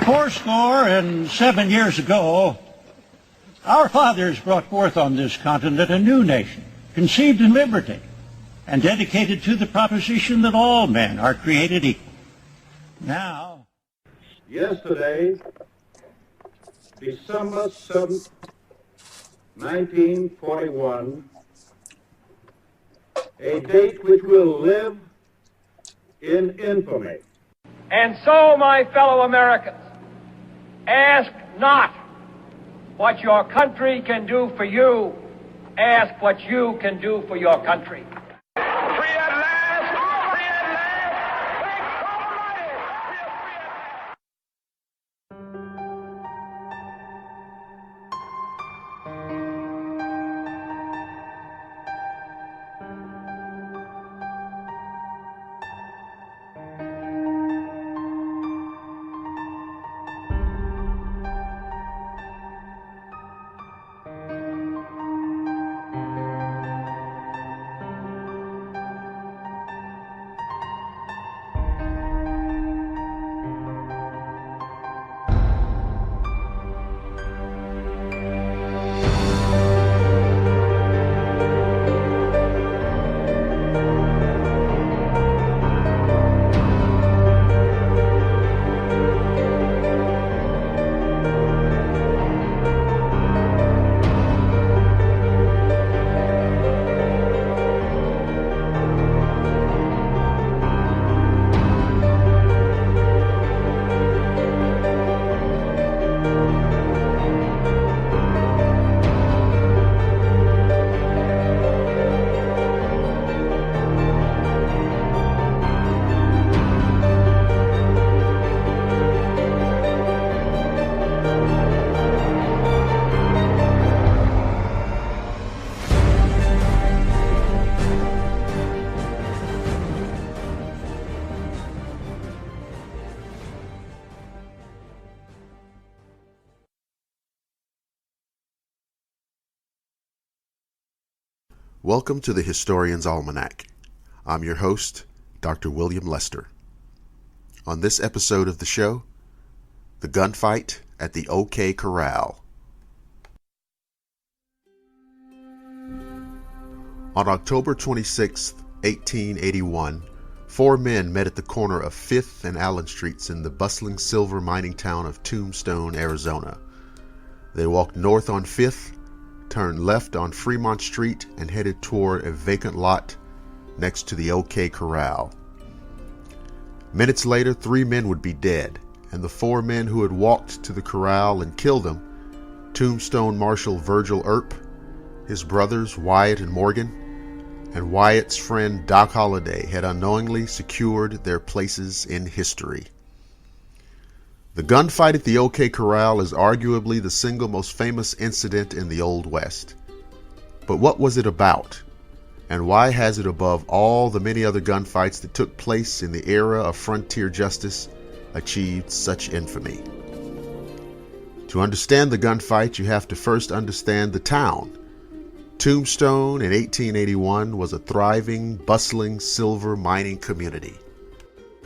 407 years ago, our fathers brought forth on this continent a new nation, conceived in liberty, and dedicated to the proposition that all men are created equal. Now, yesterday, December 7th, 1941, a date which will live in infamy. And so, my fellow Americans, ask not what your country can do for you, ask what you can do for your country. Free at last! Free at last! Thank God Almighty! We are free at last! Welcome to the Historian's Almanac. I'm your host, Dr. William Lester. On this episode of the show, the gunfight at the OK Corral. On October 26, 1881, four men met at the corner of 5th and Allen Streets in the bustling silver mining town of Tombstone, Arizona. They walked north on 5th, turned left on Fremont Street, and headed toward a vacant lot next to the OK Corral. Minutes later, 3 men would be dead, and the 4 men who had walked to the corral and killed them, Tombstone Marshal Virgil Earp, his brothers Wyatt and Morgan, and Wyatt's friend Doc Holliday, had unknowingly secured their places in history. The gunfight at the OK Corral is arguably the single most famous incident in the Old West. But what was it about? And why has it, above all the many other gunfights that took place in the era of frontier justice, achieved such infamy? To understand the gunfight, you have to first understand the town. Tombstone in 1881 was a thriving, bustling silver mining community.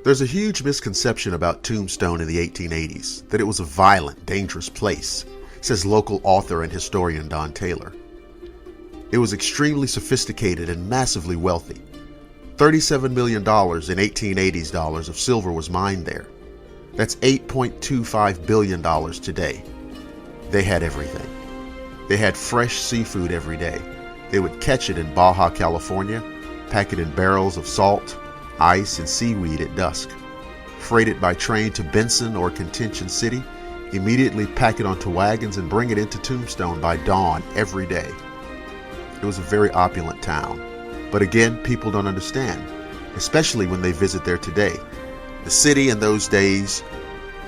There's a huge misconception about Tombstone in the 1880s, that it was a violent, dangerous place, says local author and historian Don Taylor. It was extremely sophisticated and massively wealthy. $37 million in 1880s dollars of silver was mined there. That's $8.25 billion today. They had everything. They had fresh seafood every day. They would catch it in Baja, California, pack it in barrels of salt, ice, and seaweed at dusk, freight it by train to Benson or Contention City, immediately pack it onto wagons and bring it into Tombstone by dawn every day. It was a very opulent town. But again, people don't understand, especially when they visit there today. The city in those days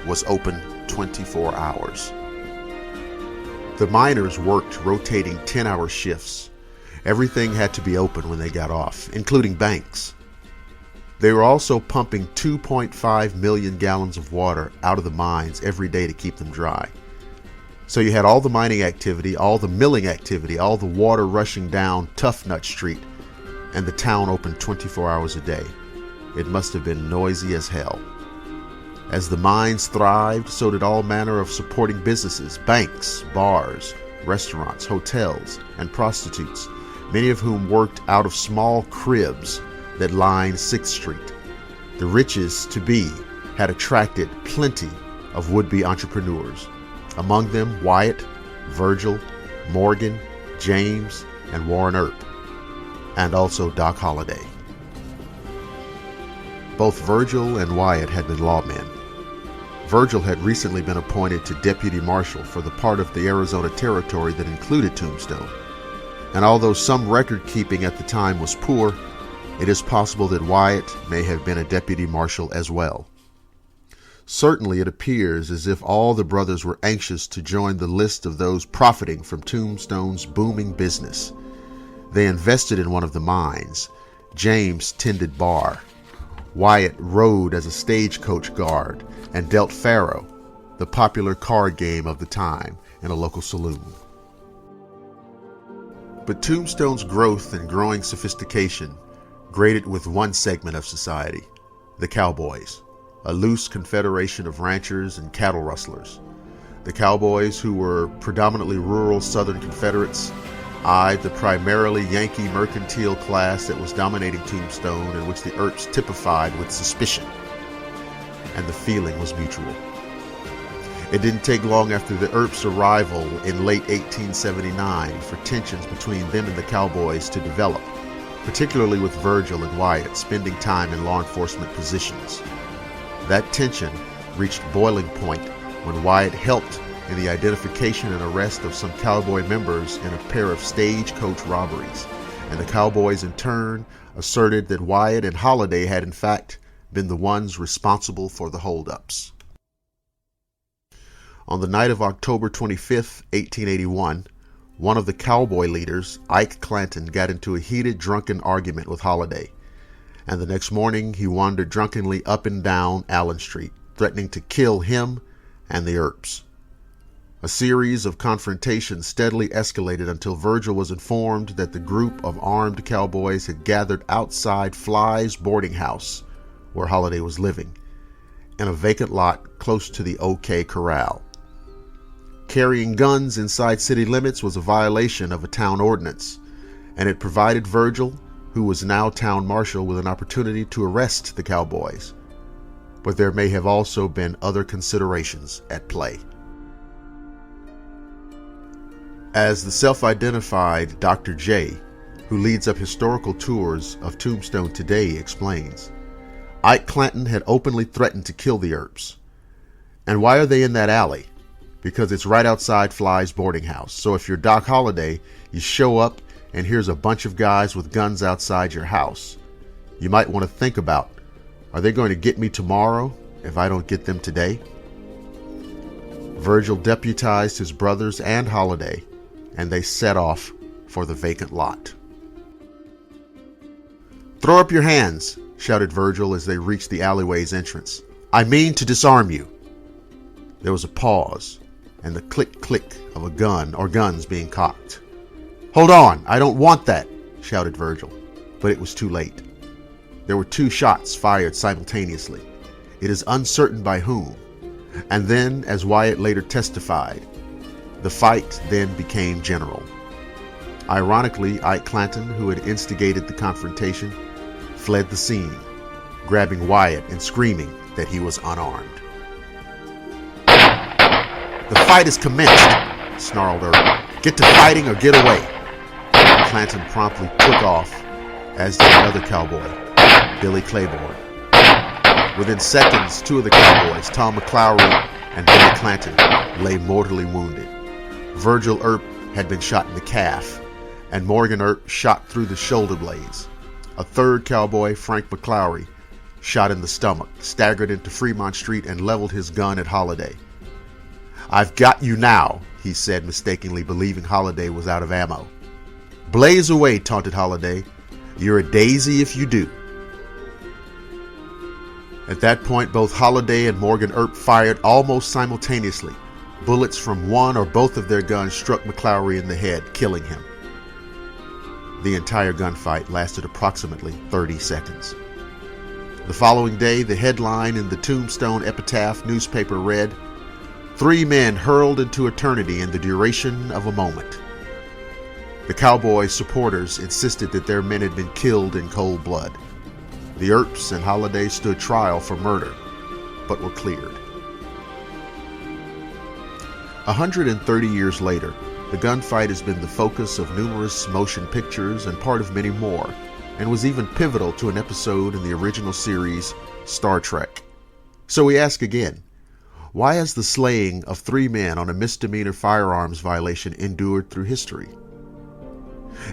was open 24 hours. The miners worked rotating 10-hour shifts. Everything had to be open when they got off, including banks. They were also pumping 2.5 million gallons of water out of the mines every day to keep them dry. So you had all the mining activity, all the milling activity, all the water rushing down Tough Nut Street, and the town open 24 hours a day. It must have been noisy as hell. As the mines thrived, so did all manner of supporting businesses, banks, bars, restaurants, hotels, and prostitutes, many of whom worked out of small cribs that lined 6th Street. The riches to be had attracted plenty of would-be entrepreneurs, among them Wyatt, Virgil, Morgan, James, and Warren Earp, and also Doc Holliday. Both Virgil and Wyatt had been lawmen. Virgil had recently been appointed to deputy marshal for the part of the Arizona Territory that included Tombstone, and although some record-keeping at the time was poor, it is possible that Wyatt may have been a deputy marshal as well. Certainly it appears as if all the brothers were anxious to join the list of those profiting from Tombstone's booming business. They invested in one of the mines. James tended bar. Wyatt rode as a stagecoach guard and dealt faro, the popular card game of the time, in a local saloon. But Tombstone's growth and growing sophistication grated with one segment of society, the cowboys, a loose confederation of ranchers and cattle rustlers. The cowboys, who were predominantly rural Southern Confederates, eyed the primarily Yankee mercantile class that was dominating Tombstone and which the Earps typified with suspicion. And the feeling was mutual. It didn't take long after the Earps' arrival in late 1879 for tensions between them and the cowboys to develop, particularly with Virgil and Wyatt spending time in law enforcement positions. That tension reached boiling point when Wyatt helped in the identification and arrest of some cowboy members in a pair of stagecoach robberies, and the cowboys in turn asserted that Wyatt and Holliday had in fact been the ones responsible for the holdups. On the night of October 25, 1881, one of the cowboy leaders, Ike Clanton, got into a heated drunken argument with Holliday, and the next morning he wandered drunkenly up and down Allen Street, threatening to kill him and the Earps. A series of confrontations steadily escalated until Virgil was informed that the group of armed cowboys had gathered outside Fly's boarding house, where Holliday was living, in a vacant lot close to the OK Corral. Carrying guns inside city limits was a violation of a town ordinance, and it provided Virgil, who was now town marshal, with an opportunity to arrest the cowboys. But there may have also been other considerations at play. As the self-identified Dr. J, who leads up historical tours of Tombstone today, explains, Ike Clanton had openly threatened to kill the Earps. And why are they in that alley? Because it's right outside Fly's boarding house. So if you're Doc Holliday, you show up and here's a bunch of guys with guns outside your house. You might want to think about, are they going to get me tomorrow if I don't get them today? Virgil deputized his brothers and Holliday, and they set off for the vacant lot. "Throw up your hands," shouted Virgil as they reached the alleyway's entrance. "I mean to disarm you." There was a pause, and the click-click of a gun or guns being cocked. "Hold on, I don't want that," shouted Virgil, but it was too late. There were 2 shots fired simultaneously. It is uncertain by whom, and then, as Wyatt later testified, the fight then became general. Ironically, Ike Clanton, who had instigated the confrontation, fled the scene, grabbing Wyatt and screaming that he was unarmed. "The fight has commenced," snarled Earp. "Get to fighting or get away." Clanton promptly took off, as did another cowboy, Billy Claiborne. Within seconds, 2 of the cowboys, Tom McClaughry and Billy Clanton, lay mortally wounded. Virgil Earp had been shot in the calf, and Morgan Earp shot through the shoulder blades. A 3rd cowboy, Frank McClaughry, shot in the stomach, staggered into Fremont Street, and leveled his gun at Holliday. "I've got you now," he said, mistakenly believing Holliday was out of ammo. "Blaze away," taunted Holliday. "You're a daisy if you do." At that point, both Holliday and Morgan Earp fired almost simultaneously. Bullets from one or both of their guns struck McClaughry in the head, killing him. The entire gunfight lasted approximately 30 seconds. The following day, the headline in the Tombstone Epitaph newspaper read, "3 men hurled into eternity in the duration of a moment." The cowboy supporters insisted that their men had been killed in cold blood. The Earps and Holliday stood trial for murder, but were cleared. 130 years later, the gunfight has been the focus of numerous motion pictures and part of many more, and was even pivotal to an episode in the original series, Star Trek. So we ask again, why has the slaying of 3 men on a misdemeanor firearms violation endured through history?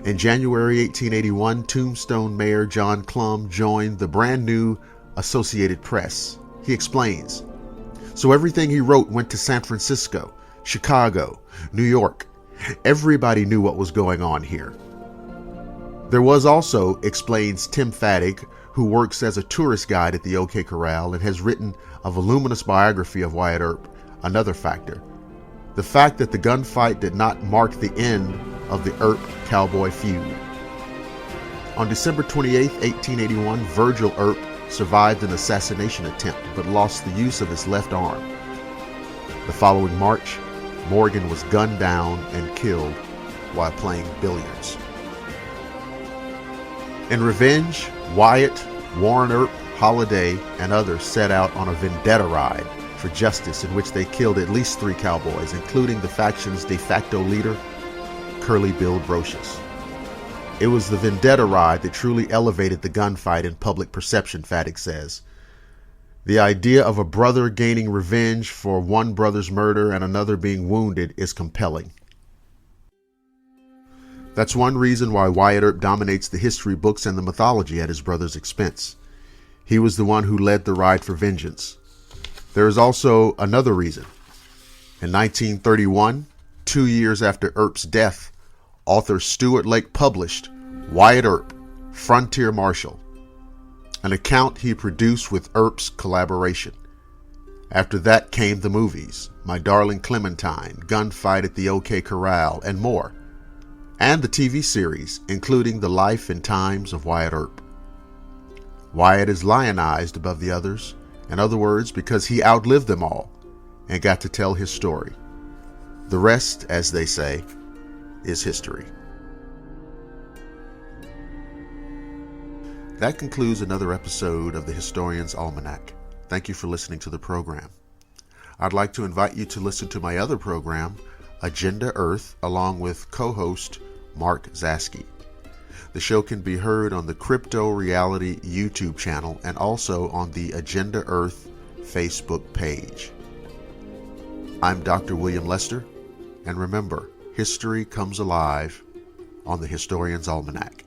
In January 1881, Tombstone Mayor John Clum joined the brand new Associated Press. He explains, "So everything he wrote went to San Francisco, Chicago, New York. Everybody knew what was going on here." There was also, explains Tim Fattig, who works as a tourist guide at the OK Corral and has written a voluminous biography of Wyatt Earp, another factor. The fact that the gunfight did not mark the end of the Earp-Cowboy feud. On December 28, 1881, Virgil Earp survived an assassination attempt but lost the use of his left arm. The following March, Morgan was gunned down and killed while playing billiards. In revenge, Wyatt, Warren Earp, Holliday, and others set out on a vendetta ride for justice in which they killed at least 3 cowboys, including the faction's de facto leader, Curly Bill BROCIUS. It was the vendetta ride that truly elevated the gunfight in public perception, Fattig says. The idea of a brother gaining revenge for one brother's murder and another being wounded is compelling. That's one reason why Wyatt Earp dominates the history books and the mythology at his brother's expense. He was the one who led the ride for vengeance. There is also another reason. In 1931, 2 years after Earp's death, author Stuart Lake published Wyatt Earp, Frontier Marshal, an account he produced with Earp's collaboration. After that came the movies, My Darling Clementine, Gunfight at the OK Corral, and more, and the TV series, including The Life and Times of Wyatt Earp. Wyatt is lionized above the others, in other words, because he outlived them all and got to tell his story. The rest, as they say, is history. That concludes another episode of the Historian's Almanac. Thank you for listening to the program. I'd like to invite you to listen to my other program, Agenda Earth, along with co-host Mark Zaski. The show can be heard on the Crypto Reality YouTube channel and also on the Agenda Earth Facebook page. I'm Dr. William Lester, and remember, history comes alive on the Historian's Almanac.